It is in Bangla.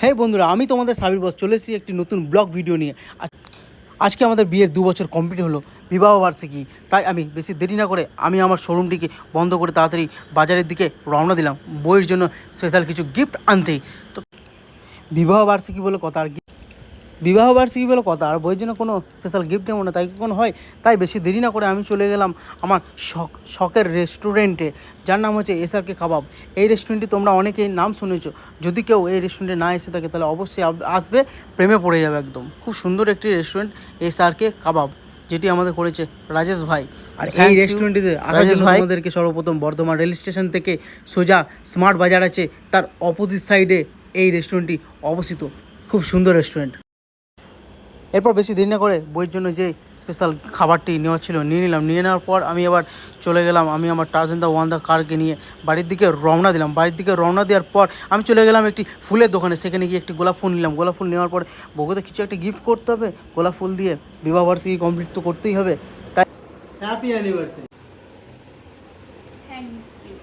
হ্যাঁ বন্ধুরা, আমি তোমাদের সাবির বস চলে এসেছি একটি নতুন ব্লগ ভিডিও নিয়ে। আজকে আমাদের বিয়ের 2 বছর কমপ্লিট হলো, বিবাহ বার্ষিকী। তাই আমি বেশি দেরি না করে আমি আমার শোরুমটিকে বন্ধ করে তাড়াতাড়ি বাজারের দিকে রওনা দিলাম বইয়ের জন্য স্পেশাল কিছু গিফট আনতে। তো বিবাহ বার্ষিকী বলে কথা, আর বইয়ের জন্য কোনো স্পেশাল গিফট নেবো না, তাই কখন হয়। তাই বেশি দেরি না করে আমি চলে গেলাম আমার শখের রেস্টুরেন্টে, যার নাম হচ্ছে SRK কাবাব। এই রেস্টুরেন্টটি তোমরা অনেকেই নাম শুনেছো। যদি কেউ এই রেস্টুরেন্টে না এসে থাকে তাহলে অবশ্যই আসবে, প্রেমে পড়ে যাবে একদম। খুব সুন্দর একটি রেস্টুরেন্ট SRK কাবাব, যেটি আমাদের করেছে রাজেশ ভাই। আর এই রেস্টুরেন্টটিতে রাজেশ ভাই আমাদেরকে সর্বপ্রথম বর্ধমান রেল স্টেশন থেকে সোজা স্মার্ট বাজার আছে, তার অপোজিট সাইডে এই রেস্টুরেন্টটি অবস্থিত। খুব সুন্দর রেস্টুরেন্ট। এরপর বেশি দেরি না করে বইয়ের জন্য যে স্পেশাল খাবারটি নেওয়ার ছিল নিয়ে নিলাম। নিয়ে নেওয়ার পর আমি আবার চলে গেলাম, আমি আমার টার্জান দা ওয়ান দা কারকে নিয়ে বাড়ির দিকে রওনা দিলাম। বাড়ির দিকে রওনা দেওয়ার পর আমি চলে গেলাম একটি ফুলের দোকানে, সেখানে গিয়ে একটি গোলাপ ফুল নিলাম। গোলাপ ফুল নেওয়ার পর বউকে কিছু একটা গিফট করতে হবে, গোলাপ ফুল দিয়ে বিবাহবার্ষিকী কমপ্লিট তো করতেই হবে। তাই হ্যাপি অ্যানিভার্সারি। Thank you.